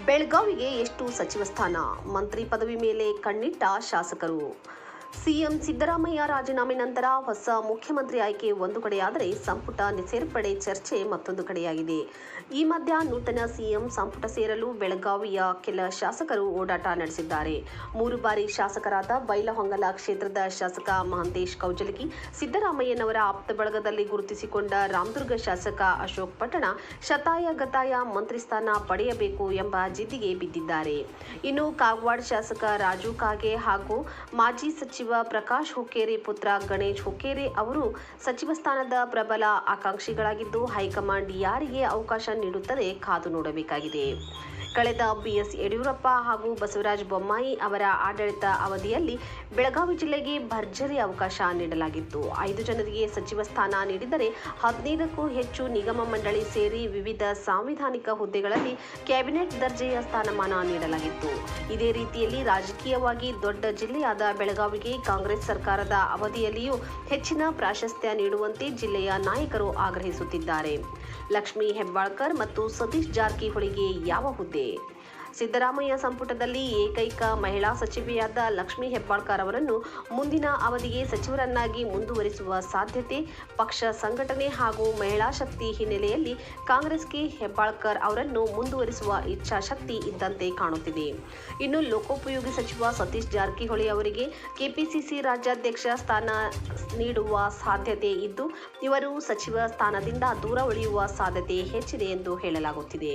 ಬೆಳಗಾವಿಗೆ ಎಷ್ಟು ಸಚಿವ ಸ್ಥಾನ? ಮಂತ್ರಿ ಪದವಿ ಮೇಲೆ ಕಣ್ಣಿಟ್ಟ ಶಾಸಕರು. ಸಿಎಂ ಸಿದ್ದರಾಮಯ್ಯ ರಾಜೀನಾಮೆ ನಂತರ ಹೊಸ ಮುಖ್ಯಮಂತ್ರಿ ಆಯ್ಕೆ ಒಂದು ಕಡೆಯಾದರೆ ಸಂಪುಟ ಸೇರ್ಪಡೆ ಚರ್ಚೆ ಮತ್ತೊಂದು ಕಡೆಯಾಗಿದೆ. ಈ ಮಧ್ಯ ನೂತನ ಸಿಎಂ ಸಂಪುಟ ಸೇರಲು ಬೆಳಗಾವಿಯ ಕೆಲ ಶಾಸಕರು ಓಡಾಟ ನಡೆಸಿದ್ದಾರೆ. 3 ಬಾರಿ ಶಾಸಕರಾದ ಬೈಲಹೊಂಗಲ ಕ್ಷೇತ್ರದ ಶಾಸಕ ಮಹಾಂತೇಶ ಕೌಜಲಗಿ, ಸಿದ್ದರಾಮಯ್ಯನವರ ಆಪ್ತ ಬಳಗದಲ್ಲಿ ಗುರುತಿಸಿಕೊಂಡ ರಾಮದುರ್ಗ ಶಾಸಕ ಅಶೋಕ್ ಪಟ್ಟಣ ಶತಾಯಗತಾಯ ಮಂತ್ರಿ ಸ್ಥಾನ ಪಡೆಯಬೇಕು ಎಂಬ ಜಿದ್ದಿಗೆ ಬಿದ್ದಿದ್ದಾರೆ. ಇನ್ನು ಕಾಗವಾಡ ಶಾಸಕ ರಾಜು ಕಾಗೆ ಹಾಗೂ ಮಾಜಿ ಸಚಿವ ಪ್ರಕಾಶ್ ಹುಕ್ಕೇರಿ ಪುತ್ರ ಗಣೇಶ್ ಹುಕ್ಕೇರಿ ಅವರು ಸಚಿವ ಸ್ಥಾನದ ಪ್ರಬಲ ಆಕಾಂಕ್ಷಿಗಳಾಗಿದ್ದು, ಹೈಕಮಾಂಡ್ ಯಾರಿಗೆ ಅವಕಾಶ ನೀಡುತ್ತದೆ ಕಾದು ನೋಡಬೇಕಾಗಿದೆ. ಕಳೆದ ಬಿಎಸ್ ಯಡಿಯೂರಪ್ಪ ಹಾಗೂ ಬಸವರಾಜ ಬೊಮ್ಮಾಯಿ ಅವರ ಆಡಳಿತ ಅವಧಿಯಲ್ಲಿ ಬೆಳಗಾವಿ ಜಿಲ್ಲೆಗೆ ಭರ್ಜರಿ ಅವಕಾಶ ನೀಡಲಾಗಿತ್ತು. 5 ಜನರಿಗೆ ಸಚಿವ ಸ್ಥಾನ ನೀಡಿದರೆ 15ಕ್ಕೂ ಹೆಚ್ಚು ನಿಗಮ ಮಂಡಳಿ ಸೇರಿ ವಿವಿಧ ಸಾಂವಿಧಾನಿಕ ಹುದ್ದೆಗಳಲ್ಲಿ ಕ್ಯಾಬಿನೆಟ್ ದರ್ಜೆಯ ಸ್ಥಾನಮಾನ ನೀಡಲಾಗಿತ್ತು. ಇದೇ ರೀತಿಯಲ್ಲಿ ರಾಜಕೀಯವಾಗಿ ದೊಡ್ಡ ಜಿಲ್ಲೆಯಾದ ಬೆಳಗಾವಿಗೆ ಕಾಂಗ್ರೆಸ್ ಸರ್ಕಾರದ ಅವಧಿಯಲ್ಲಿಯೂ ಹೆಚ್ಚಿನ ಪ್ರಾಶಸ್ತ್ಯ ನೀಡುವಂತೆ ಜಿಲ್ಲೆಯ ನಾಯಕರು ಆಗ್ರಹಿಸುತ್ತಿದ್ದಾರೆ. ಲಕ್ಷ್ಮೀ ಹೆಬ್ಬಾಳ್ಕರ್ ಮತ್ತು ಸತೀಶ್ ಜಾರಕಿಹೊಳಿಗೆ ಯಾವ ಹುದ್ದೆ? ಸಿದ್ದರಾಮಯ್ಯ ಸಂಪುಟದಲ್ಲಿ ಏಕೈಕ ಮಹಿಳಾ ಸಚಿವೆಯಾದ ಲಕ್ಷ್ಮೀ ಹೆಬ್ಬಾಳ್ಕರ್ ಅವರನ್ನು ಮುಂದಿನ ಅವಧಿಗೆ ಸಚಿವರನ್ನಾಗಿ ಮುಂದುವರಿಸುವ ಸಾಧ್ಯತೆ, ಪಕ್ಷ ಸಂಘಟನೆ ಹಾಗೂ ಮಹಿಳಾ ಶಕ್ತಿ ಹಿನ್ನೆಲೆಯಲ್ಲಿ ಕಾಂಗ್ರೆಸ್ಗೆ ಹೆಬ್ಬಾಳ್ಕರ್ ಅವರನ್ನು ಮುಂದುವರಿಸುವ ಇಚ್ಛಾಶಕ್ತಿ ಇದ್ದಂತೆ ಕಾಣುತ್ತಿದೆ. ಇನ್ನು ಲೋಕೋಪಯೋಗಿ ಸಚಿವ ಸತೀಶ್ ಜಾರಕಿಹೊಳಿ ಅವರಿಗೆ ಕೆಪಿಸಿಸಿ ರಾಜ್ಯಾಧ್ಯಕ್ಷ ಸ್ಥಾನ ನೀಡುವ ಸಾಧ್ಯತೆ ಇದ್ದು, ಇವರು ಸಚಿವ ಸ್ಥಾನದಿಂದ ದೂರ ಉಳಿಯುವ ಸಾಧ್ಯತೆ ಹೆಚ್ಚಿದೆ ಎಂದು ಹೇಳಲಾಗುತ್ತಿದೆ.